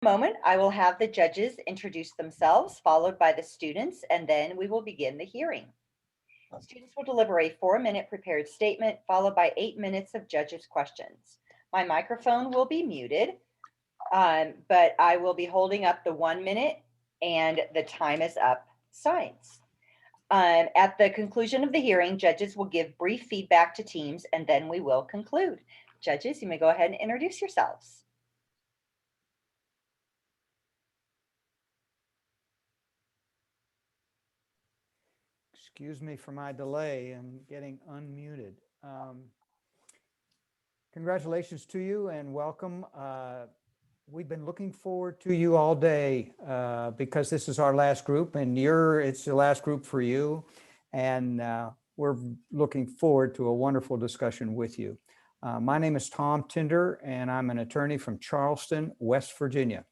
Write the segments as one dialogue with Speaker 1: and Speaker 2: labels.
Speaker 1: Moment, I will have the judges introduce themselves, followed by the students, and then we will begin the hearing. Students will deliver a 4-minute prepared statement, followed by 8 minutes of judges' questions. My microphone will be muted, but I will be holding up the 1 minute and the time is up signs. At the conclusion of the hearing, judges will give brief feedback to teams, and then we will conclude. Judges, you may go ahead and introduce yourselves.
Speaker 2: Excuse me for my delay in getting unmuted. Congratulations to you and welcome. We've been looking forward to you all day because this is our last group and it's the last group for you. And we're looking forward to a wonderful discussion with you. My name is Tom Tinder and I'm an attorney from Charleston, West Virginia.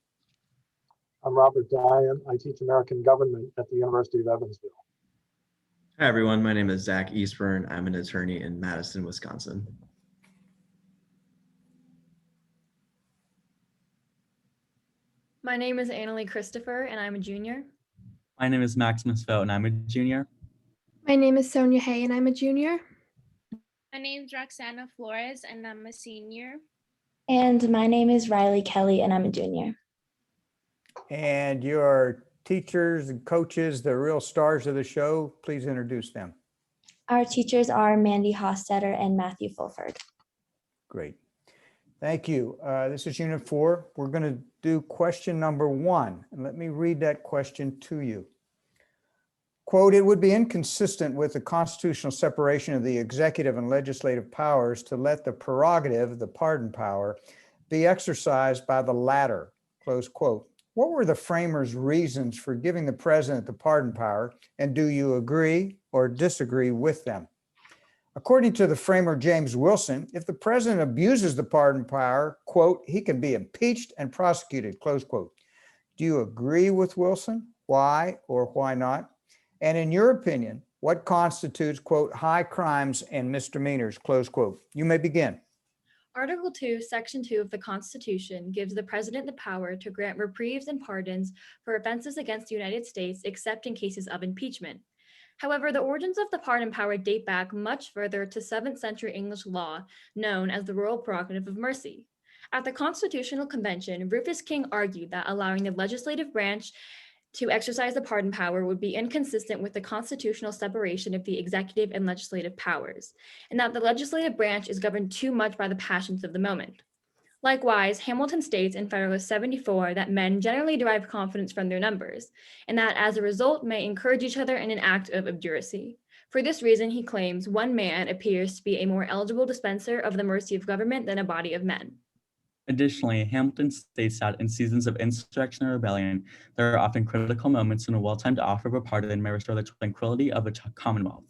Speaker 3: I'm Robert Dian. I teach American government at the University of Evansville.
Speaker 4: Hi, everyone. My name is Zach Eastburn. I'm an attorney in Madison, Wisconsin.
Speaker 5: My name is Annalie Christopher, and I'm a junior.
Speaker 6: My name is Maximus Vogt, and I'm a junior.
Speaker 7: My name is Sonia Hay, and I'm a junior.
Speaker 8: My name is Roxana Flores, and I'm a senior.
Speaker 9: And my name is Riley Kelly, and I'm a junior.
Speaker 2: And your teachers and coaches, the real stars of the show, please introduce them.
Speaker 9: Our teachers are Mandy Hostetter and Matthew Fulford.
Speaker 2: Great. Thank you. This is Unit 4. We're going to do question number 1. And let me read that question to you. Quote, it would be inconsistent with the constitutional separation of the executive and legislative powers to let the prerogative, the pardon power, be exercised by the latter, close quote. What were the framers' reasons for giving the president the pardon power, and do you agree or disagree with them? According to the framer James Wilson, if the president abuses the pardon power, quote, he can be impeached and prosecuted, close quote. Do you agree with Wilson? Why or why not? And in your opinion, what constitutes, quote, high crimes and misdemeanors, close quote? You may begin.
Speaker 5: Article 2, Section 2 of the Constitution gives the president the power to grant reprieves and pardons for offenses against the United States, except in cases of impeachment. However, the origins of the pardon power date back much further to 7th century English law, known as the royal prerogative of mercy. At the Constitutional Convention, Rufus King argued that allowing the legislative branch to exercise the pardon power would be inconsistent with the constitutional separation of the executive and legislative powers, and that the legislative branch is governed too much by the passions of the moment. Likewise, Hamilton states in Federalist 74 that men generally derive confidence from their numbers, and that as a result may encourage each other in an act of obduracy. For this reason, he claims one man appears to be a more eligible dispenser of the mercy of government than a body of men.
Speaker 6: Additionally, Hamilton states that in seasons of insurrection or rebellion, there are often critical moments when a well-timed offer of a pardon may restore the tranquility of a commonwealth.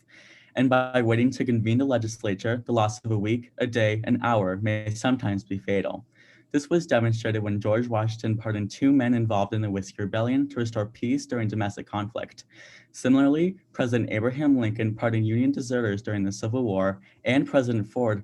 Speaker 6: And by waiting to convene the legislature, the loss of a week, a day, an hour may sometimes be fatal. This was demonstrated when George Washington pardoned 2 men involved in the Whiskey Rebellion to restore peace during domestic conflict. Similarly, President Abraham Lincoln pardoned Union deserters during the Civil War, and President Ford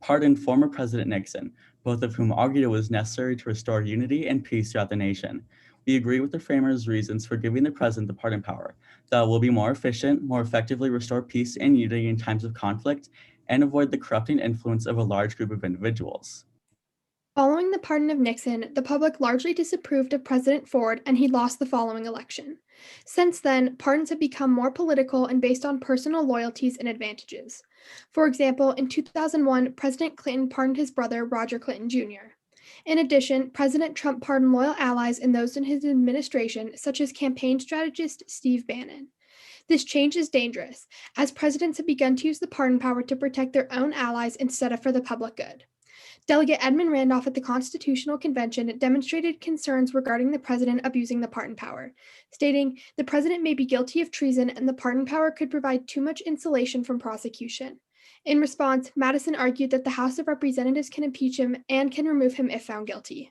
Speaker 6: pardoned former President Nixon, both of whom argued it was necessary to restore unity and peace throughout the nation. We agree with the framers' reasons for giving the president the pardon power, that it will be more efficient, more effectively restore peace and unity in times of conflict, and avoid the corrupting influence of a large group of individuals.
Speaker 7: Following the pardon of Nixon, the public largely disapproved of President Ford, and he lost the following election. Since then, pardons have become more political and based on personal loyalties and advantages. For example, in 2001, President Clinton pardoned his brother, Roger Clinton Jr. In addition, President Trump pardoned loyal allies and those in his administration, such as campaign strategist Steve Bannon. This change is dangerous, as presidents have begun to use the pardon power to protect their own allies instead of for the public good. Delegate Edmund Randolph at the Constitutional Convention demonstrated concerns regarding the president abusing the pardon power, stating, "The president may be guilty of treason and the pardon power could provide too much insulation from prosecution." In response, Madison argued that the House of Representatives can impeach him and can remove him if found guilty.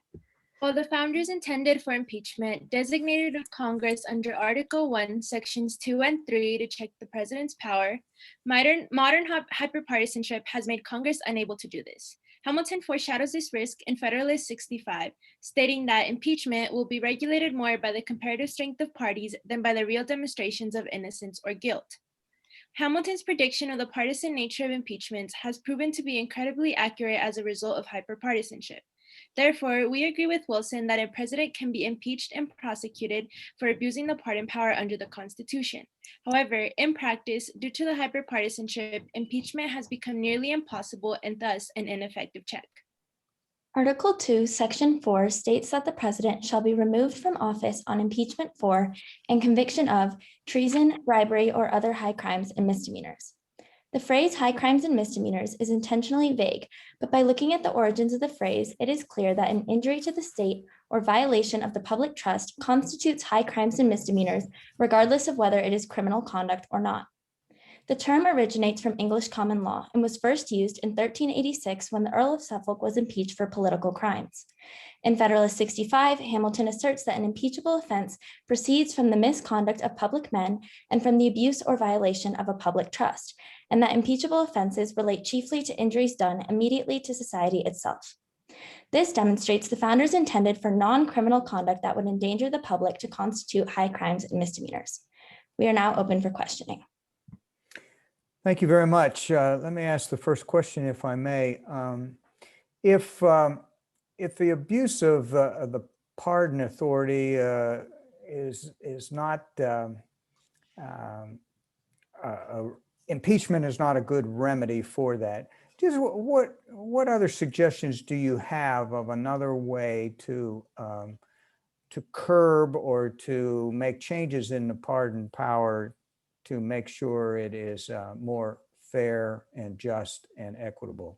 Speaker 8: While the founders intended for impeachment, designated of Congress under Article 1, Sections 2 and 3 to check the president's power, modern hyperpartisanship has made Congress unable to do this. Hamilton foreshadows this risk in Federalist 65, stating that impeachment will be regulated more by the comparative strength of parties than by the real demonstrations of innocence or guilt. Hamilton's prediction of the partisan nature of impeachments has proven to be incredibly accurate as a result of hyperpartisanship. Therefore, we agree with Wilson that a president can be impeached and prosecuted for abusing the pardon power under the Constitution. However, in practice, due to the hyperpartisanship, impeachment has become nearly impossible and thus an ineffective check.
Speaker 9: Article 2, Section 4 states that the president shall be removed from office on impeachment for and conviction of treason, bribery, or other high crimes and misdemeanors. The phrase high crimes and misdemeanors is intentionally vague, but by looking at the origins of the phrase, it is clear that an injury to the state or violation of the public trust constitutes high crimes and misdemeanors, regardless of whether it is criminal conduct or not. The term originates from English common law and was first used in 1386 when the Earl of Suffolk was impeached for political crimes. In Federalist 65, Hamilton asserts that an impeachable offense proceeds from the misconduct of public men and from the abuse or violation of a public trust, and that impeachable offenses relate chiefly to injuries done immediately to society itself. This demonstrates the founders intended for non-criminal conduct that would endanger the public to constitute high crimes and misdemeanors. We are now open for questioning.
Speaker 2: Thank you very much. Let me ask the first question, if I may. If the abuse of the pardon authority is not impeachment is not a good remedy for that, just what other suggestions do you have of another way to curb or to make changes in the pardon power to make sure it is more fair and just and equitable?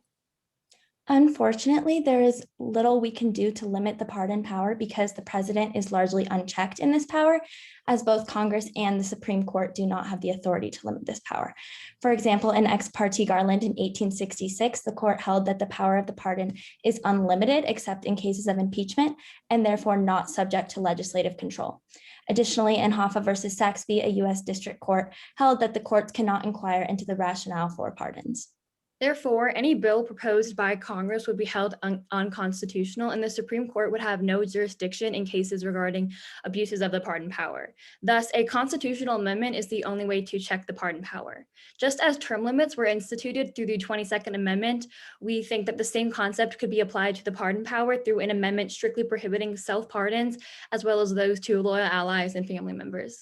Speaker 9: Unfortunately, there is little we can do to limit the pardon power because the president is largely unchecked in this power, as both Congress and the Supreme Court do not have the authority to limit this power. For example, in Ex parte Garland in 1866, the court held that the power of the pardon is unlimited except in cases of impeachment and therefore not subject to legislative control. Additionally, in Hoffa versus Saxby, a U.S. district court held that the courts cannot inquire into the rationale for pardons.
Speaker 5: Therefore, any bill proposed by Congress would be held unconstitutional, and the Supreme Court would have no jurisdiction in cases regarding abuses of the pardon power. Thus, a constitutional amendment is the only way to check the pardon power. Just as term limits were instituted through the 22nd Amendment, we think that the same concept could be applied to the pardon power through an amendment strictly prohibiting self-pardons, as well as those to loyal allies and family members.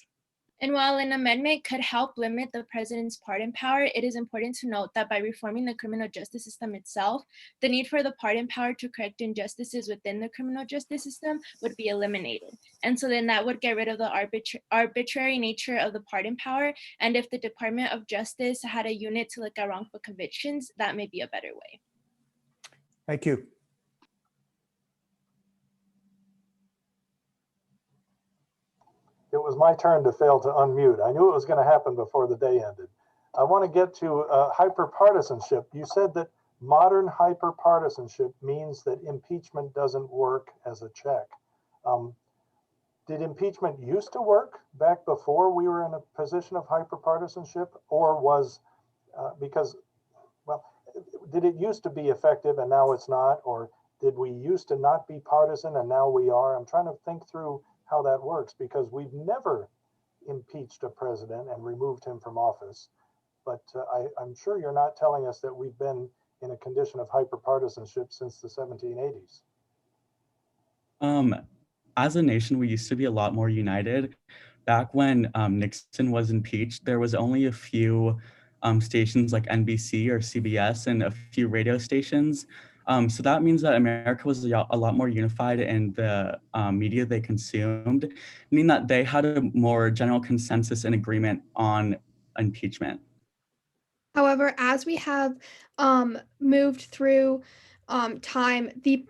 Speaker 8: And while an amendment could help limit the president's pardon power, it is important to note that by reforming the criminal justice system itself, the need for the pardon power to correct injustices within the criminal justice system would be eliminated. And so then that would get rid of the arbitrary nature of the pardon power. And if the Department of Justice had a unit to look at wrongful convictions, that may be a better way.
Speaker 2: Thank you.
Speaker 3: It was my turn to fail to unmute. I knew it was going to happen before the day ended. I want to get to hyperpartisanship. You said that modern hyperpartisanship means that impeachment doesn't work as a check. Did impeachment used to work back before we were in a position of hyperpartisanship, or was did it used to be effective and now it's not, or did we used to not be partisan and now we are? I'm trying to think through how that works, because we've never impeached a president and removed him from office. But I'm sure you're not telling us that we've been in a condition of hyperpartisanship since the 1780s.
Speaker 6: As a nation, we used to be a lot more united. Back when Nixon was impeached, there was only a few stations like NBC or CBS and a few radio stations. So that means that America was a lot more unified in the media they consumed, meaning that they had a more general consensus and agreement on impeachment.
Speaker 7: However, as we have moved through time, the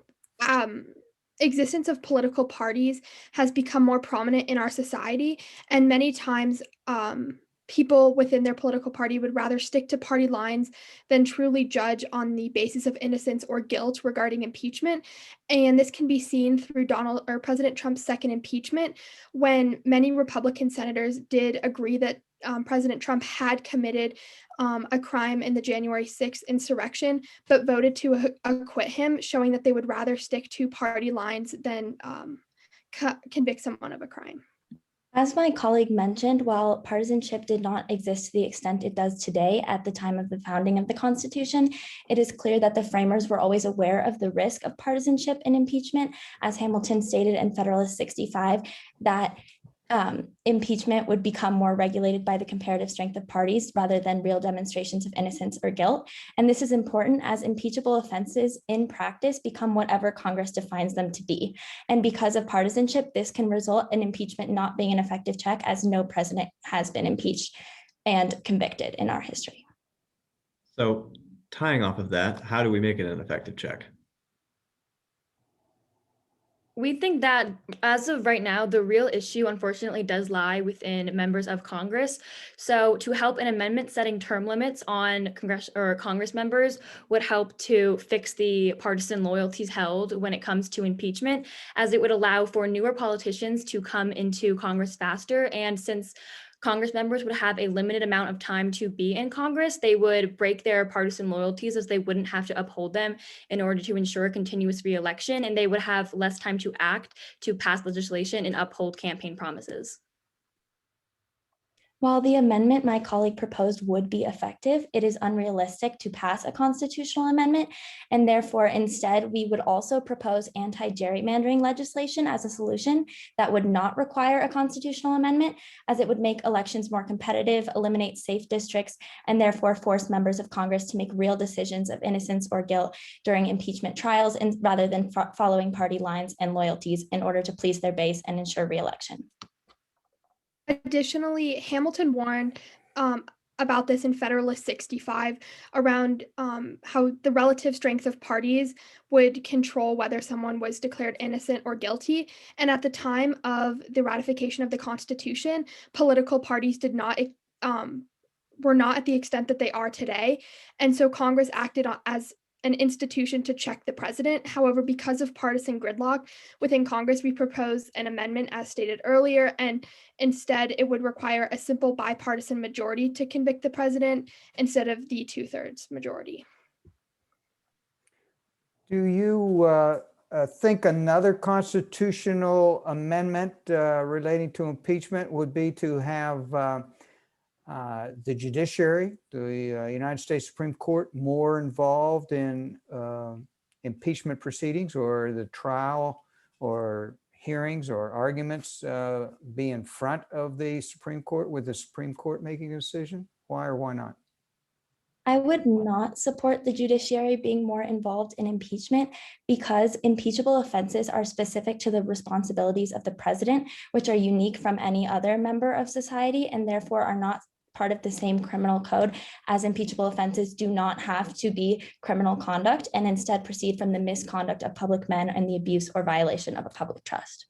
Speaker 7: existence of political parties has become more prominent in our society, and many times people within their political party would rather stick to party lines than truly judge on the basis of innocence or guilt regarding impeachment. And this can be seen through President Trump's second impeachment, when many Republican senators did agree that President Trump had committed a crime in the January 6th insurrection, but voted to acquit him, showing that they would rather stick to party lines than convict someone of a crime.
Speaker 9: As my colleague mentioned, while partisanship did not exist to the extent it does today at the time of the founding of the Constitution, it is clear that the framers were always aware of the risk of partisanship in impeachment. As Hamilton stated in Federalist 65, that impeachment would become more regulated by the comparative strength of parties rather than real demonstrations of innocence or guilt. And this is important as impeachable offenses in practice become whatever Congress defines them to be. And because of partisanship, this can result in impeachment not being an effective check, as no president has been impeached and convicted in our history.
Speaker 4: So tying off of that, how do we make it an effective check?
Speaker 5: We think that as of right now, the real issue unfortunately does lie within members of Congress. So to help, an amendment setting term limits on Congress members would help to fix the partisan loyalties held when it comes to impeachment, as it would allow for newer politicians to come into Congress faster. And since Congress members would have a limited amount of time to be in Congress, they would break their partisan loyalties, as they wouldn't have to uphold them in order to ensure continuous re-election, and they would have less time to act, to pass legislation and uphold campaign promises.
Speaker 9: While the amendment my colleague proposed would be effective, it is unrealistic to pass a constitutional amendment, and therefore instead we would also propose anti-gerrymandering legislation as a solution that would not require a constitutional amendment, as it would make elections more competitive, eliminate safe districts, and therefore force members of Congress to make real decisions of innocence or guilt during impeachment trials, and rather than following party lines and loyalties in order to please their base and ensure re-election.
Speaker 7: Additionally, Hamilton warned about this in Federalist 65 around how the relative strength of parties would control whether someone was declared innocent or guilty. And at the time of the ratification of the Constitution, political parties were not at the extent that they are today. And so Congress acted as an institution to check the president. However, because of partisan gridlock within Congress, we propose an amendment as stated earlier, and instead it would require a simple bipartisan majority to convict the president instead of the 2/3 majority.
Speaker 2: Do you think another constitutional amendment relating to impeachment would be to have the judiciary, the United States Supreme Court, more involved in impeachment proceedings, or the trial or hearings or arguments be in front of the Supreme Court, with the Supreme Court making a decision? Why or why not?
Speaker 9: I would not support the judiciary being more involved in impeachment, because impeachable offenses are specific to the responsibilities of the president, which are unique from any other member of society, and therefore are not part of the same criminal code, as impeachable offenses do not have to be criminal conduct and instead proceed from the misconduct of public men and the abuse or violation of a public trust.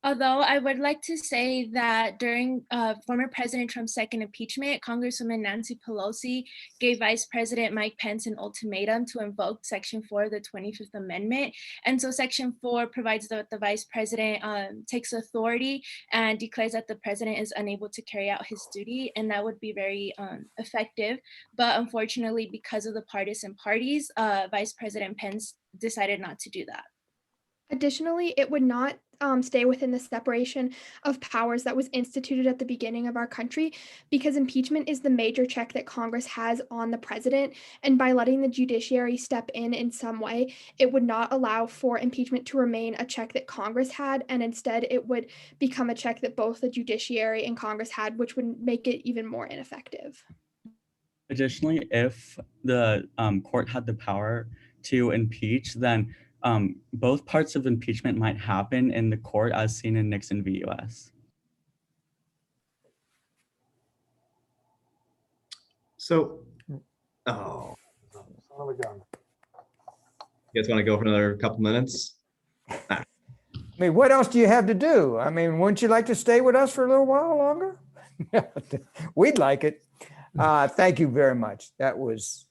Speaker 8: Although I would like to say that during former President Trump's second impeachment, Congresswoman Nancy Pelosi gave Vice President Mike Pence an ultimatum to invoke Section 4 of the 25th Amendment. And so Section 4 provides that the Vice President takes authority and declares that the President is unable to carry out his duty, and that would be very effective. But unfortunately, because of the partisan parties, Vice President Pence decided not to do that.
Speaker 7: Additionally, it would not stay within the separation of powers that was instituted at the beginning of our country, because impeachment is the major check that Congress has on the president. And by letting the judiciary step in some way, it would not allow for impeachment to remain a check that Congress had, and instead it would become a check that both the judiciary and Congress had, which would make it even more ineffective.
Speaker 6: Additionally, if the court had the power to impeach, then both parts of impeachment might happen in the court, as seen in Nixon v. US.
Speaker 4: So,
Speaker 3: Son of a gun.
Speaker 4: you guys want to go for another couple minutes?
Speaker 2: I mean, what else do you have to do? I mean, wouldn't you like to stay with us for a little while longer? We'd like it. Thank you very much. That was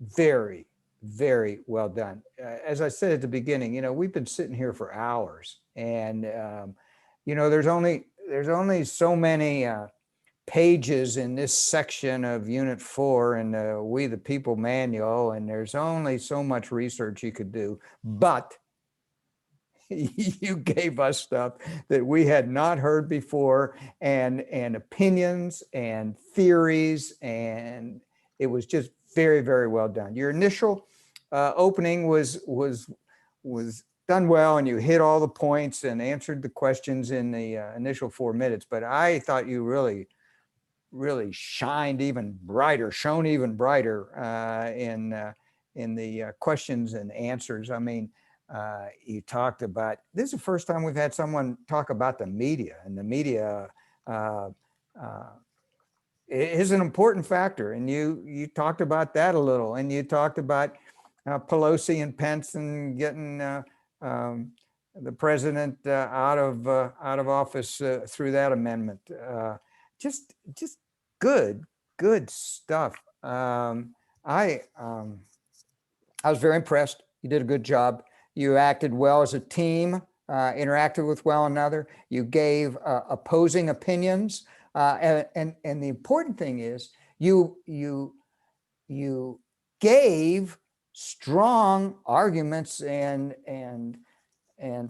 Speaker 2: very, very well done. As I said at the beginning, we've been sitting here for hours, and there's only so many pages in this section of Unit 4 in the We the People manual, and there's only so much research you could do. But you gave us stuff that we had not heard before, and opinions and theories, and it was just very, very well done. Your initial opening was done well, and you hit all the points and answered the questions in the initial 4 minutes. But I thought you really shone even brighter in the questions and answers. I mean, you talked about, this is the first time we've had someone talk about the media, and the media is an important factor. And you talked about that a little, and you talked about Pelosi and Pence and getting the president out of office through that amendment. Just good stuff. I was very impressed. You did a good job. You acted well as a team, interacted with one another. You gave opposing opinions. And the important thing is you gave strong arguments and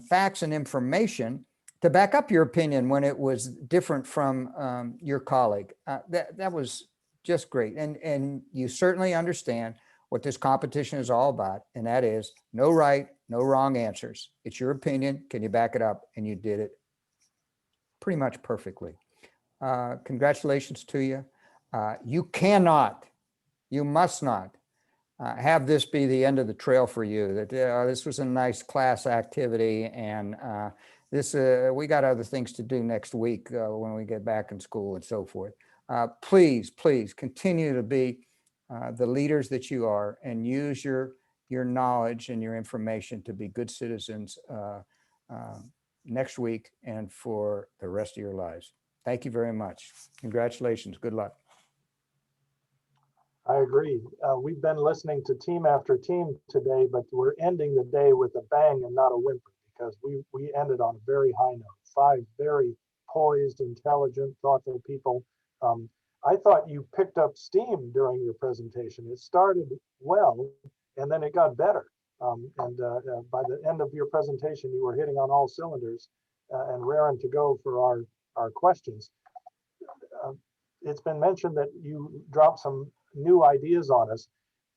Speaker 2: facts and information to back up your opinion when it was different from your colleague. That was just great. And you certainly understand what this competition is all about, and that is no right, no wrong answers. It's your opinion. Can you back it up? And you did it pretty much perfectly. Congratulations to you. You must not have this be the end of the trail for you, that this was a nice class activity, and we got other things to do next week when we get back in school and so forth. Please continue to be the leaders that you are, and use your knowledge and your information to be good citizens next week and for the rest of your lives. Thank you very much. Congratulations. Good luck.
Speaker 3: I agree. We've been listening to team after team today, but we're ending the day with a bang and not a whimper, because we ended on a very high note. 5 very poised, intelligent, thoughtful people. I thought you picked up steam during your presentation. It started well, and then it got better. By the end of your presentation, you were hitting on all cylinders and raring to go for our questions. It's been mentioned that you dropped some new ideas on us.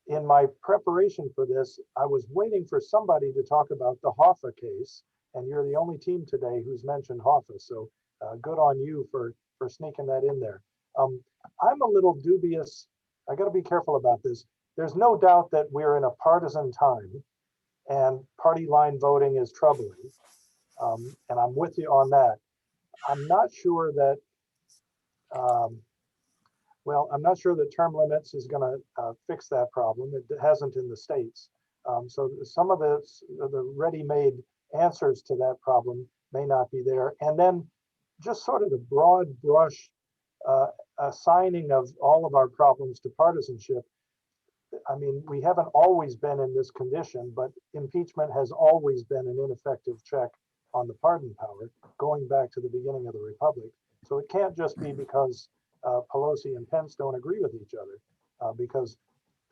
Speaker 3: In my preparation for this, I was waiting for somebody to talk about the Hoffa case, and you're the only team today who's mentioned Hoffa. So good on you for sneaking that in there. I'm a little dubious. I got to be careful about this. There's no doubt that we're in a partisan time, and party line voting is troubling. And I'm with you on that. I'm not sure that, I'm not sure that term limits is going to fix that problem. It hasn't in the States. So some of the ready-made answers to that problem may not be there. And then just sort of the broad brush assigning of all of our problems to partisanship. I mean, we haven't always been in this condition, but impeachment has always been an ineffective check on the pardon power, going back to the beginning of the Republic. So it can't just be because Pelosi and Pence don't agree with each other, because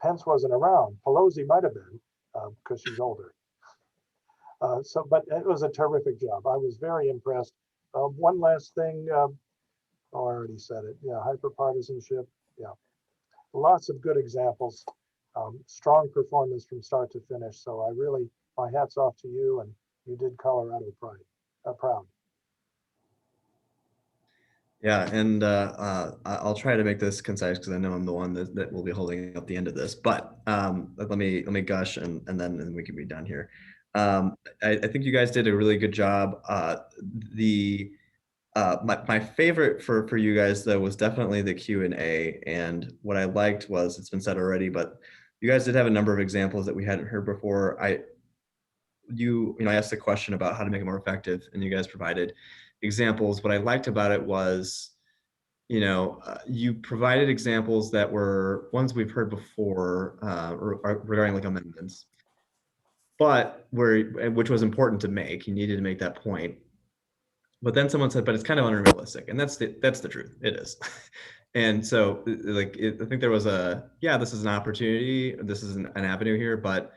Speaker 3: Pence wasn't around. Pelosi might have been, because she's older. But it was a terrific job. I was very impressed. One last thing, I already said it. Yeah, hyperpartisanship. Yeah, lots of good examples. Strong performance from start to finish. So I really, my hat's off to you, and you did Colorado proud.
Speaker 4: Yeah, and I'll try to make this concise because I know I'm the one that will be holding up the end of this. But let me gush and then we can be done here. I think you guys did a really good job. My favorite for you guys though was definitely the Q&A, and what I liked was, it's been said already, but you guys did have a number of examples that we hadn't heard before. I asked the question about how to make it more effective, and you guys provided examples, what I liked about it was, you provided examples that were ones we've heard before regarding like amendments, but which was important to make. You needed to make that point. But then someone said, but it's kind of unrealistic. And that's the truth. It is. And so I think there was this is an opportunity. This is an avenue here, but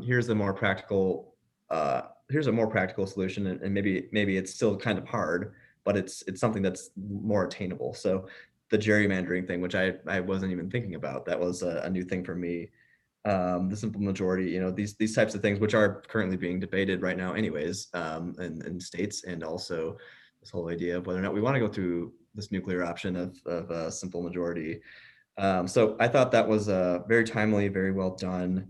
Speaker 4: here's a more practical solution. And maybe it's still kind of hard, but it's something that's more attainable. So the gerrymandering thing, which I wasn't even thinking about, that was a new thing for me. The simple majority, these types of things, which are currently being debated right now anyways, in states, and also this whole idea of whether or not we want to go through this nuclear option of a simple majority. So I thought that was very timely, very well done.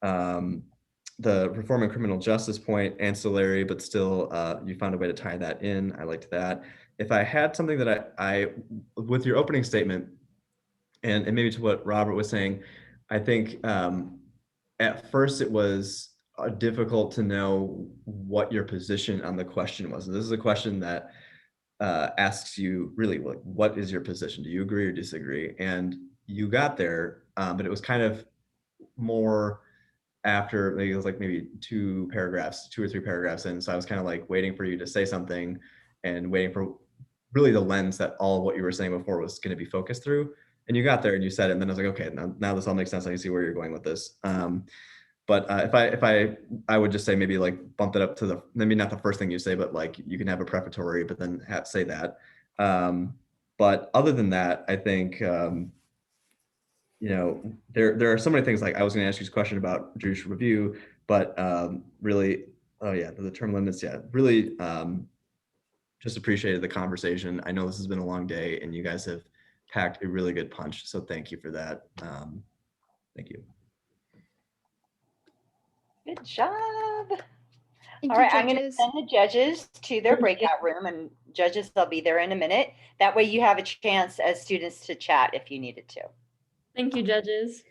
Speaker 4: The reform and criminal justice point, ancillary, but still you found a way to tie that in. I liked that. If I had something that I with your opening statement, and maybe to what Robert was saying, I think at first it was difficult to know what your position on the question was. And this is a question that asks you really, like, what is your position? Do you agree or disagree? And you got there, but it was kind of more after, it was like maybe 2 or 3 paragraphs in. So I was kind of like waiting for you to say something and waiting for really the lens that all of what you were saying before was going to be focused through. And you got there and you said it, and then I was like, okay, now this all makes sense. I can see where you're going with this. But if I would just say maybe like bump it up to maybe not the first thing you say, but like you can have a prefatory, but then say that. But other than that, I think, there are so many things. Like, I was going to ask you this question about judicial review, but really, the term limits. Yeah, really just appreciated the conversation. I know this has been a long day and you guys have packed a really good punch. So thank you for that. Thank you.
Speaker 1: Good job.
Speaker 7: Thank
Speaker 1: All
Speaker 7: you,
Speaker 1: right, I'm going to
Speaker 7: judges.
Speaker 1: send the judges to their breakout room, and judges, they'll be there in a minute. That way you have a chance as students to chat if you needed to.
Speaker 5: Thank you, judges.